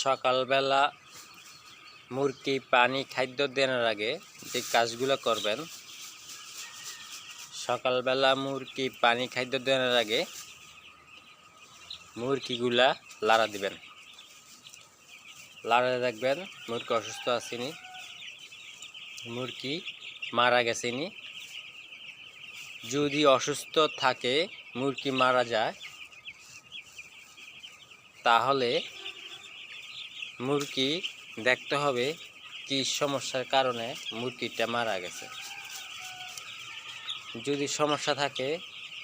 সকালবেলা মুরগি পানি খাদ্য দেওয়ার আগে যে কাজগুলো করবেন, সকালবেলা মুরগি পানি খাদ্য দেওয়ার আগে মুরগিগুলা লাড়া দিবেন। লাড়া দেখবেন মুরগি অসুস্থ আসেনি, মুরগি মারা গেছেনি। যদি অসুস্থ থাকে, মুরগি মারা যায়, তাহলে মুরগি দেখতে হবে কি সমস্যার কারণে মুরগিটা মারা গেছে। যদি সমস্যা থাকে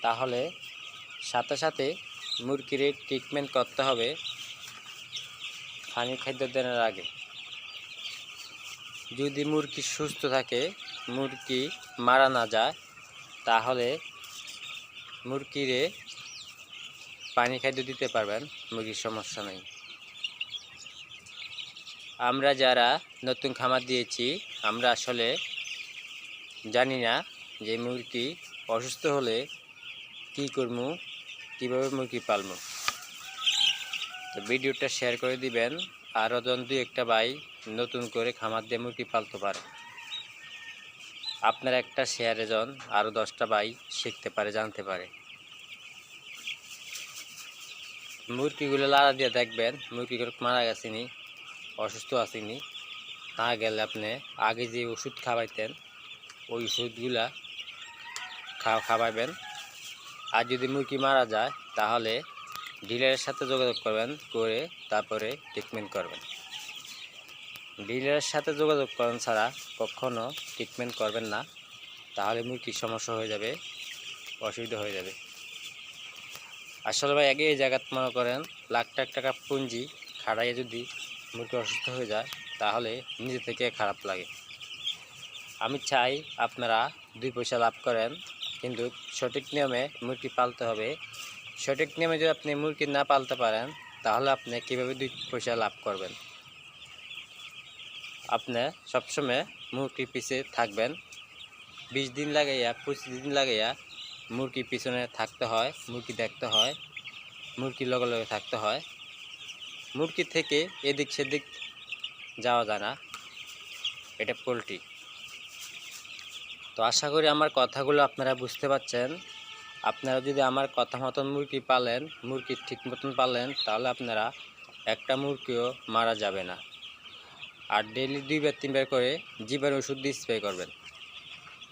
তাহলে সাথে সাথে মুরগির ট্রিটমেন্ট করতে হবে পানি খাদ্য দেওয়ার আগে। যদি মুরগি সুস্থ থাকে, মুরগি মারা না যায়, তাহলে মুরগিরে পানি খাদ্য দিতে পারবেন, মুরগির সমস্যা নেই। আমরা যারা নতুন খামার দিয়েছি, আমরা আসলে জানি না যে মুরগি অসুস্থ হলে কী করবো, কীভাবে মুরগি পালবো। তো ভিডিওটা শেয়ার করে দিবেন, আরও জন দুই একটা ভাই নতুন করে খামার দিয়ে মুরগি পালতে পারে। আপনার একটা শেয়ারে জন আরও 10টা ভাই শিখতে পারে, জানতে পারে। মুরগিগুলো লাড়া দিয়ে দেখবেন মুরগিগুলো মারা গেছেনি, অসুস্থ আসেনি। না গেলে আপনি আগে যে ওষুধ খাওয়াইতেন ওই ওষুধগুলা খাওয়াবেন। আর যদি মুরগি মারা যায় তাহলে ডিলারের সাথে যোগাযোগ করবেন, করে তারপরে ট্রিটমেন্ট করবেন। ডিলারের সাথে যোগাযোগ করেন ছাড়া কখনও ট্রিটমেন্ট করবেন না, তাহলে মুরগির সমস্যা হয়ে যাবে, অসুবিধা হয়ে যাবে। আসলে ভাই আগে এই জায়গাতে মনে করেন লাখ লাখ টাকা পুঁজি খাড়াইয়ে যদি মুরগি অসুস্থ হয়ে যায়, তাহলে নিজে থেকে খারাপ লাগে। আমি চাই আপনারা 2 পয়সা লাভ করেন, কিন্তু সঠিক নিয়মে মুরগি পালতে হবে। সঠিক নিয়মে যদি আপনি মুরগি না পালতে পারেন, তাহলে আপনি কীভাবে 2 পয়সা লাভ করবেন? আপনি সবসময় মুরগির পিছে থাকবেন। 20 দিন লাগাইয়া 25 দিন লাগাইয়া মুরগির পিছনে থাকতে হয়, মুরগি দেখতে হয়, মুরগির লগে লগে থাকতে হয়। মুরগি থেকে এদিক সেদিক যাওয়া যায় না, এটা পোলট্রি। তো আশা করি আমার কথাগুলো আপনারা বুঝতে পারছেন। আপনারা যদি আমার কথা মতন মুরগি পালেন, মুরগি ঠিক মতন পালেন, তাহলে আপনারা একটা মুরগিও মারা যাবে না। আর ডেইলি 2বার 3বার করে জীবাণু ওষুধ দিয়ে স্প্রে করবেন,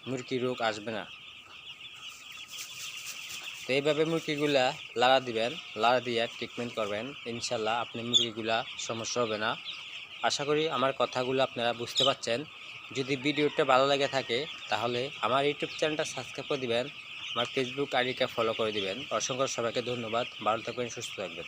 মুরগি রোগ আসবে না। তো এইভাবে মুরগিগুলা লাড়া দিবেন, লাড়া দিয়ে ট্রিটমেন্ট করবেন, ইনশাল্লাহ আপনি মুরগিগুলা সমস্যা হবে না। আশা করি আমার কথাগুলো আপনারা বুঝতে পারছেন। যদি ভিডিওটা ভালো লাগে থাকে তাহলে আমার ইউটিউব চ্যানেলটা সাবস্ক্রাইব করে দিবেন, আমার ফেসবুক আইডিটা ফলো করে দিবেন। অসংখ্য সবাইকে ধন্যবাদ। ভালো থাকবেন, সুস্থ থাকবেন।